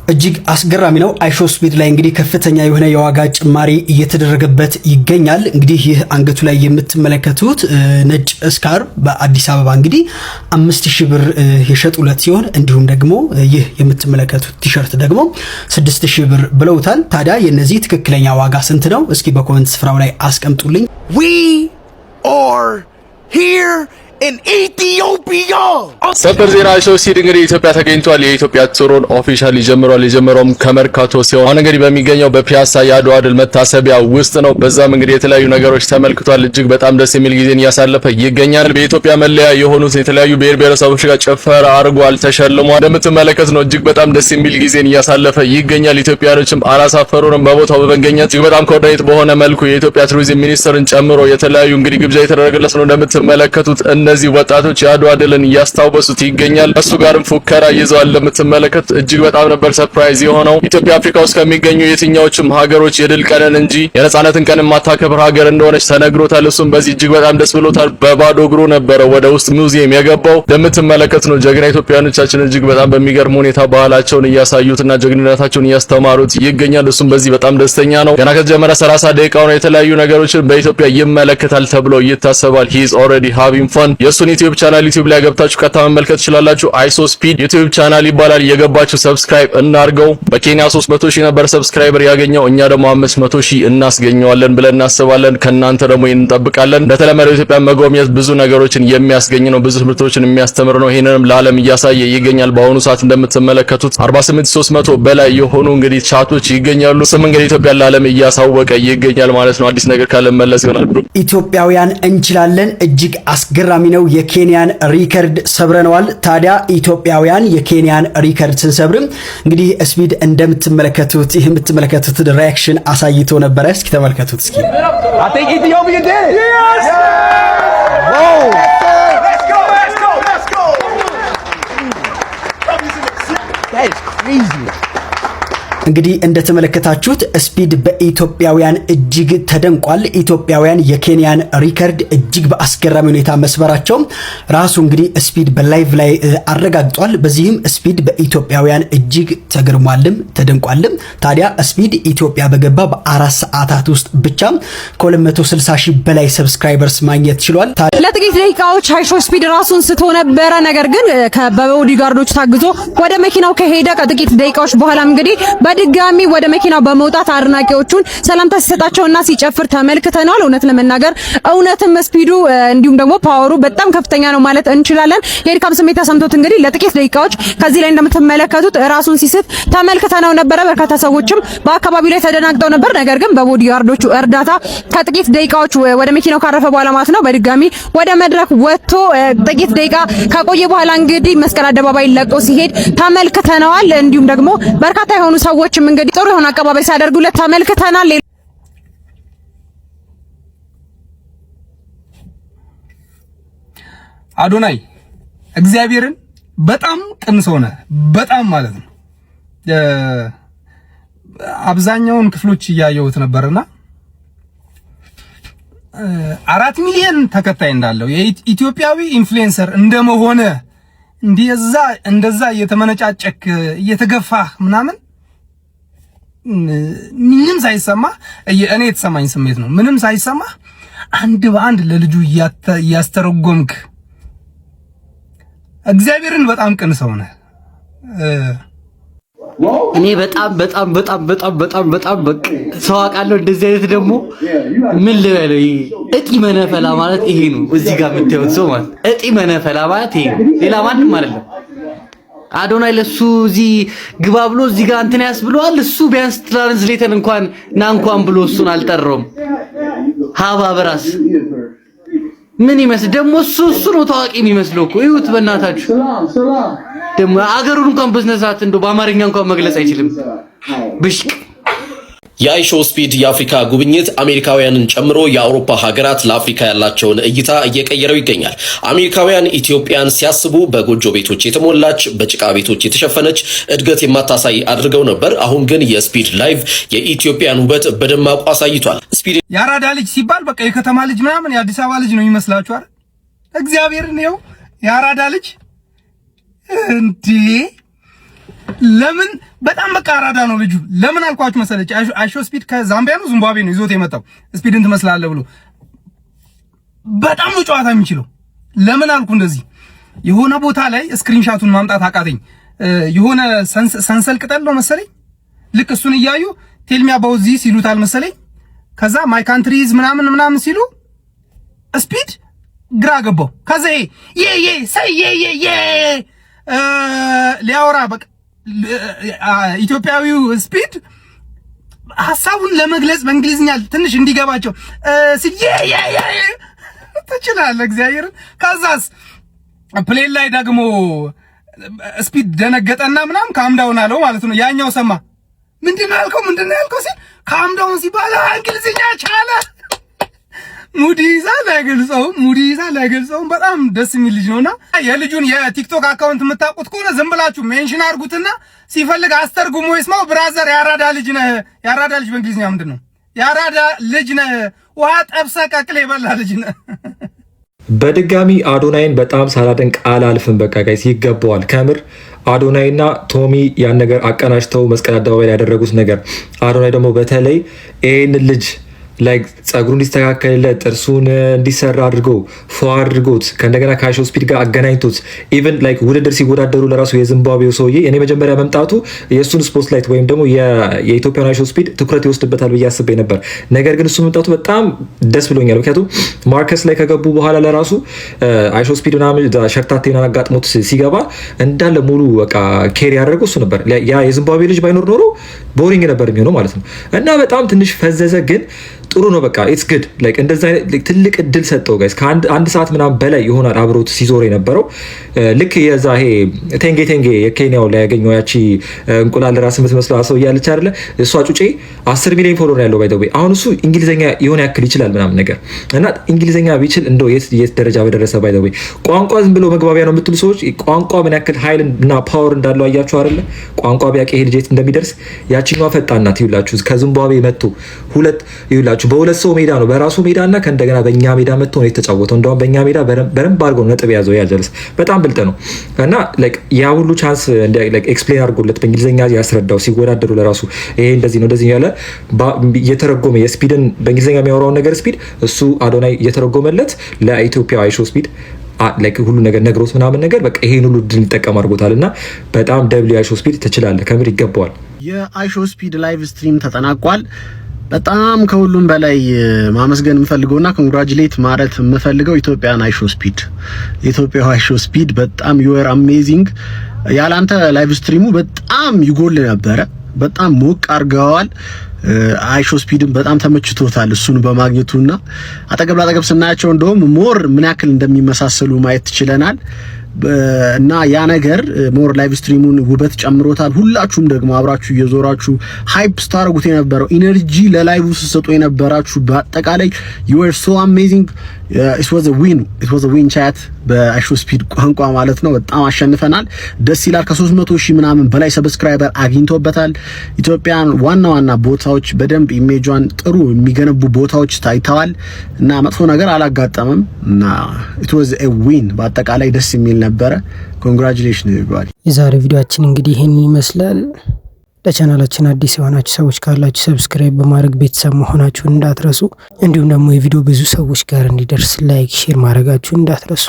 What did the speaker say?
እጅግ አስገራሚ ነው። አይሾ ስፒድ ላይ እንግዲህ ከፍተኛ የሆነ የዋጋ ጭማሪ እየተደረገበት ይገኛል። እንግዲህ ይህ አንገቱ ላይ የምትመለከቱት ነጭ ስካር በአዲስ አበባ እንግዲህ 5000 ብር የሸጡለት ሲሆን እንዲሁም ደግሞ ይህ የምትመለከቱት ቲሸርት ደግሞ 6000 ብር ብለውታል። ታዲያ የነዚህ ትክክለኛ ዋጋ ስንት ነው? እስኪ በኮሜንት ስፍራው ላይ አስቀምጡልኝ። We are here in Ethiopia. ሰበር ዜና አይሾ ስፒድ እንግዲህ ኢትዮጵያ ተገኝቷል። የኢትዮጵያ ቱሩን ኦፊሻሊ ጀምሯል። የጀመረውም ከመርካቶ ሲሆን አሁን እንግዲህ በሚገኘው በፒያሳ የአድዋ ድል መታሰቢያ ውስጥ ነው። በዛም እንግዲህ የተለያዩ ነገሮች ተመልክቷል። እጅግ በጣም ደስ የሚል ጊዜን እያሳለፈ ይገኛል። በኢትዮጵያ መለያ የሆኑት የተለያዩ ብሔር ብሔረሰቦች ጋር ጨፈራ አድርጓል፣ ተሸልሟል። እንደምትመለከቱት ነው እጅግ በጣም ደስ የሚል ጊዜን እያሳለፈ ይገኛል። ኢትዮጵያኖችም አላሳፈሩንም በቦታው በመገኘት እጅግ በጣም ኮኦርዲኔት በሆነ መልኩ የኢትዮጵያ ቱሪዝም ሚኒስትርን ጨምሮ የተለያዩ እንግዲህ ግብዣ የተደረገለት ነው። እንደምትመለከቱት እነዚህ ወጣቶች የአድዋ ድልን እያስታወሱት ይገኛል። እሱ ጋርም ፉከራ ይዘዋል። ለምትመለከት እጅግ በጣም ነበር ሰርፕራይዝ የሆነው። ኢትዮጵያ አፍሪካ ውስጥ ከሚገኙ የትኛዎችም ሀገሮች የድል ቀንን እንጂ የነጻነትን ቀን የማታከብር ሀገር እንደሆነች ተነግሮታል። እሱም በዚህ እጅግ በጣም ደስ ብሎታል። በባዶ እግሩ ነበረ ወደ ውስጥ ሙዚየም የገባው። እንደምትመለከት ነው ጀግና ኢትዮጵያኖቻችን እጅግ በጣም በሚገርም ሁኔታ ባህላቸውን እያሳዩትና ጀግንነታቸውን እያስተማሩት ይገኛል። እሱም በዚህ በጣም ደስተኛ ነው። ገና ከተጀመረ 30 ደቂቃው ነው የተለያዩ ነገሮችን በኢትዮጵያ ይመለከታል ተብሎ ይታሰባል። he is already having fun። የሱን ዩቲዩብ ቻናል ዩቲዩብ ላይ ገብታችሁ ቀጥታ መመልከት ትችላላችሁ። አይሾ ስፒድ ዩቲዩብ ቻናል ይባላል። የገባችሁ ሰብስክራይብ እናርገው። በኬንያ 300,000 ነበር ሰብስክራይበር ያገኘው። እኛ ደግሞ 500,000 እናስገኘዋለን ብለን እናስባለን። ከናንተ ደግሞ እንጠብቃለን። እንደተለመደው ኢትዮጵያ መጎብኘት ብዙ ነገሮችን የሚያስገኝ ነው፣ ብዙ ትምህርቶችን የሚያስተምር ነው። ይሄንንም ለዓለም እያሳየ ይገኛል። በአሁኑ ሰዓት እንደምትመለከቱት 48300 በላይ የሆኑ እንግዲህ ቻቶች ይገኛሉ። ስም እንግዲህ ኢትዮጵያ ለዓለም እያሳወቀ ይገኛል ማለት ነው። አዲስ ነገር ካለ መለስ ይሆናል። ኢትዮጵያውያን እንችላለን። እጅግ አስገራሚ ነው። የኬንያን ሪከርድ ሰብረናል። ታዲያ ኢትዮጵያውያን የኬንያን ሪከርድ ስንሰብርም እንግዲህ ስፒድ እንደምትመለከቱት ይህ የምትመለከቱት ሪአክሽን አሳይቶ ነበረ። እስኪ ተመልከቱት። እስኪ I think Ethiopia did it. Yes. Whoa. Let's go. That is crazy. እንግዲህ እንደተመለከታችሁት ስፒድ በኢትዮጵያውያን እጅግ ተደንቋል። ኢትዮጵያውያን የኬንያን ሪከርድ እጅግ በአስገራሚ ሁኔታ መስበራቸው ራሱ እንግዲህ ስፒድ በላይቭ ላይ አረጋግጧል። በዚህም ስፒድ በኢትዮጵያውያን እጅግ ተገርሟልም ተደንቋልም። ታዲያ ስፒድ ኢትዮጵያ በገባ በ4 ሰዓታት ውስጥ ብቻ ከ260,000 በላይ ሰብስክራይበርስ ማግኘት ችሏል። ለጥቂት ደቂቃዎች አይሾ ስፒድ ራሱን ስቶ ነበረ። ነገር ግን በቦዲጋርዶች ታግዞ ወደ መኪናው ከሄደ ከጥቂት ደቂቃዎች በኋላ እንግዲህ በድጋሚ ወደ መኪናው በመውጣት አድናቂዎቹን ሰላምታ ሲሰጣቸውና ሲጨፍር ተመልክተናል። እውነት ለመናገር እውነትም ስፒዱ እንዲሁም ደግሞ ፓወሩ በጣም ከፍተኛ ነው ማለት እንችላለን። የድካም ስሜት ተሰምቶት እንግዲህ ለጥቂት ደቂቃዎች ከዚህ ላይ እንደምትመለከቱት ራሱን ሲስት ተመልክተናው ነበረ። በርካታ ሰዎችም በአካባቢው ላይ ተደናግጠው ነበር። ነገር ግን በቦዲጋርዶቹ እርዳታ ከጥቂት ደቂቃዎች ወደ መኪናው ካረፈ በኋላ ማለት ነው በድጋሚ ወደ መድረክ ወጥቶ ጥቂት ደቂቃ ከቆየ በኋላ እንግዲህ መስቀል አደባባይ ለቆ ሲሄድ ተመልክተናል። እንዲሁም ደግሞ በርካታ የሆኑ ሰዎችም እንግዲህ ጥሩ የሆነ አቀባበል ሲያደርጉለት ተመልክተናል። አዶናይ እግዚአብሔርን በጣም ቅን ሰው ነህ፣ በጣም ማለት ነው። አብዛኛውን ክፍሎች እያየሁት ነበርና 4 ሚሊዮን ተከታይ እንዳለው የኢትዮጵያዊ ኢንፍሉዌንሰር እንደመሆነ እንደዛ እየተመነጫጨክ እየተገፋህ ምናምን ምንም ሳይሰማ እኔ የተሰማኝ ስሜት ነው። ምንም ሳይሰማ አንድ በአንድ ለልጁ እያስተረጎምክ እግዚአብሔርን በጣም ቅን ሰው ነህ። እኔ በጣም በቃ ሰው አውቃለሁ። እንደዚህ አይነት ደግሞ ምን ልበለው፣ እጢ መነፈላ ማለት ይሄ ነው። እዚህ ጋር የምታዩት ሰው ማለት እጢ መነፈላ ማለት ይሄ ነው፣ ሌላ ማንም አይደለም። አዶናይ ለሱ እዚህ ግባ ብሎ እዚህ ጋር እንትን ያስብለዋል። እሱ ቢያንስ ትራንስሌተር እንኳን ብሎ እሱን አልጠራውም። ሀባ በራስ ምን ይመስል ደግሞ እሱ ነው ታዋቂ የሚመስለው እኮ። ይሁት በእናታችሁ ደግሞ አገሩን እንኳን በስነሳት እንደው በአማርኛ እንኳን መግለጽ አይችልም። ብሽቅ የአይሾ ስፒድ የአፍሪካ ጉብኝት አሜሪካውያንን ጨምሮ የአውሮፓ ሀገራት ለአፍሪካ ያላቸውን እይታ እየቀየረው ይገኛል። አሜሪካውያን ኢትዮጵያን ሲያስቡ በጎጆ ቤቶች የተሞላች በጭቃ ቤቶች የተሸፈነች እድገት የማታሳይ አድርገው ነበር። አሁን ግን የስፒድ ላይቭ የኢትዮጵያን ውበት በደማቁ አሳይቷል። ስፒድ ያራዳ ልጅ ሲባል በቃ የከተማ ልጅ ምናምን የአዲስ አበባ ልጅ ነው ይመስላችሁ አይደል? እግዚአብሔርን ነው ያራዳ ልጅ እንዴ! ለምን በጣም በቃ አራዳ ነው ልጁ። ለምን አልኳችሁ መሰለች? አይሾ ስፒድ ከዛምቢያ ነው ዚምባብዌ ነው ይዞት የመጣው ስፒድን ትመስላለህ ብሎ በጣም ነው ጨዋታ የሚችለው። ለምን አልኩ እንደዚህ የሆነ ቦታ ላይ ስክሪንሻቱን ማምጣት አቃተኝ። የሆነ ሰንሰል ቅጠል ነው መሰለኝ ልክ እሱን እያዩ ቴልሚ አባውት ዚስ ይሉታል መሰለኝ። ከዛ ማይ ካንትሪዝ ምናምን ሲሉ ስፒድ ግራ ገባው። ከዛ ሊያወራ በቃ ኢትዮጵያዊው ስፒድ ሐሳቡን ለመግለጽ በእንግሊዝኛ ትንሽ እንዲገባቸው ትችላለህ እግዚአብሔርን። ከዛስ ፕሌን ላይ ደግሞ ስፒድ ደነገጠና ምናምን ካምዳውን አለው ማለት ነው። ያኛው ሰማ ምንድነው ያልከው ሲል ካምዳውን ሲባል እንግሊዝኛ ቻለ። ሙዲዛ ላይገልጸውም በጣም ደስ የሚል ልጅ ነውና የልጁን የቲክቶክ አካውንት የምታውቁት ከሆነ ዝም ብላችሁ ሜንሽን አድርጉትና ሲፈልግ አስተርጉሞ ይስማው። ብራዘር ያራዳ ልጅ ነህ። ያራዳ ልጅ በእንግሊዝኛ ምንድነው? ያራዳ ልጅ ነህ። ውሃ ጠብሰ ቀቅለ የበላ ልጅ ነህ። በድጋሚ አዶናይን በጣም ሳላደንቅ አላልፍም። በቃ ጋይስ ይገባዋል ከምር። አዶናይና ቶሚ ያን ነገር አቀናጅተው መስቀል አደባባይ ላይ ያደረጉት ነገር፣ አዶናይ ደግሞ በተለይ ይህን ልጅ ላይክ ጸጉሩ እንዲስተካከልለት ጥርሱን እንዲሰራ አድርጎ ፎ አድርጎት ከእንደገና ከአይሾ ስፒድ ጋር አገናኝቶት ኢቨን ላይክ ውድድር ሲወዳደሩ ለራሱ የዚምባብዌው ሰውዬ እኔ መጀመሪያ መምጣቱ የእሱን ስፖትላይት ወይም ደግሞ የኢትዮጵያን አይሾ ስፒድ ትኩረት ይወስድበታል ብዬ አስቤ ነበር። ነገር ግን እሱ መምጣቱ በጣም ደስ ብሎኛል። ምክንያቱም ማርከስ ላይ ከገቡ በኋላ ለራሱ አይሾ ስፒድ ምናምን ሸርታቴን አጋጥሞት ሲገባ እንዳለ ሙሉ በቃ ኬሪ ያደረገው እሱ ነበር። ያ የዚምባብዌ ልጅ ባይኖር ኖሮ ቦሪንግ ነበር የሚሆነው ማለት ነው። እና በጣም ትንሽ ፈዘዘ ግን ጥሩ ነው። በቃ ኢትስ ጉድ ላይክ እንደዛ ትልቅ እድል ሰጠው ጋይስ። ከአንድ ሰዓት ምናምን በላይ ይሆናል አብሮት ሲዞር የነበረው። ልክ የዛ ይሄ ቴንጌ የኬንያው ላይ ያገኘው ያቺ እንቁላል ራስ የምትመስለው ሰው እያለች አይደለ እሷ ጩጬ 10 ሚሊዮን ፎሎወር ያለው ባይ ዘ ወይ። አሁን እሱ እንግሊዘኛ የሆነ ያክል ይችላል ምናምን ነገር እና እንግሊዘኛ ቢችል እንደው የት ደረጃ በደረሰ ባይ ዘ ወይ። ቋንቋ ዝም ብሎ መግባቢያ ነው የምትሉ ሰዎች ቋንቋ ምን ያክል ኃይል እና ፓወር እንዳለው አያችሁ አይደለ? ቋንቋ ቢያውቅ ይሄ ልጅ እንደሚደርስ። ያቺኛዋ ፈጣን ናት ይውላችሁ። ከዚምባብዌ መጥቶ ይውላችሁ በሁለት ሰው ሜዳ ነው በራሱ ሜዳና ከእንደገና በእኛ ሜዳ መጥቶ ነው የተጫወተው። እንደውም በእኛ ሜዳ በደንብ አድርጎ ነጥብ ያዘው። ያጀልስ በጣም ብልጥ ነው እና ያ ሁሉ ቻንስ ኤክስፕሌን አድርጎለት በእንግሊዝኛ ያስረዳው ሲወዳደሩ ለራሱ ይሄ እንደዚህ ነው እንደዚህ ያለ እየተረጎመ የስፒድን በእንግሊዝኛ የሚያወራውን ነገር ስፒድ እሱ አዶናይ እየተረጎመለት ለኢትዮጵያ አይሾ ስፒድ ላይክ ሁሉ ነገር ነግሮት ምናምን ነገር በቃ ይሄን ሁሉ ድል ሊጠቀም አድርጎታልና በጣም ደብሊው አይሾ ስፒድ ትችላለህ ከምር ይገባዋል። የአይሾ ስፒድ ላይቭ ስትሪም ተጠናቋል። በጣም ከሁሉም በላይ ማመስገን የምፈልገውና ኮንግራቹሌት ማለት የምፈልገው ኢትዮጵያን አይሾ ስፒድ። የኢትዮጵያ አይሾ ስፒድ በጣም ዩ አር አሜዚንግ። ያላንተ ላይቭ ስትሪሙ በጣም ይጎል ነበረ። በጣም ሞቅ አርገዋል። አይሾ ስፒድም በጣም ተመችቶታል እሱን በማግኘቱና አጠገብ ላጠገብ ስናያቸው እንደውም ሞር ምን ያክል እንደሚመሳሰሉ ማየት ችለናል። እና ያ ነገር ሞር ላይቭ ስትሪሙን ውበት ጨምሮታል። ሁላችሁም ደግሞ አብራችሁ እየዞራችሁ ሃይፕ ስታረጉት የነበረው ኢነርጂ ለላይቭ ሲሰጡ የነበራችሁ በአጠቃላይ you were so amazing. it was a win chat በአይሾ ስፒድ ቋንቋ ማለት ነው። በጣም አሸንፈናል። ደስ ይላል። ከ300,000 ምናምን በላይ ሰብስክራይበር አግኝቶበታል። ኢትዮጵያን ዋና ቦታዎች በደንብ ኢሜጇን ጥሩ የሚገነቡ ቦታዎች ታይተዋል እና መጥፎ ነገር አላጋጠመም እና it was a win። በአጠቃላይ ደስ የሚል ነበረ። ኮንግራቹሌሽን everybody። የዛሬ ቪዲዮአችን እንግዲህ ይሄን ይመስላል። ለቻናላችን አዲስ የሆናችሁ ሰዎች ካላችሁ ሰብስክራይብ በማድረግ ቤተሰብ መሆናችሁን እንዳትረሱ። እንዲሁም ደግሞ የቪዲዮ ብዙ ሰዎች ጋር እንዲደርስ ላይክ፣ ሼር ማድረጋችሁን እንዳትረሱ።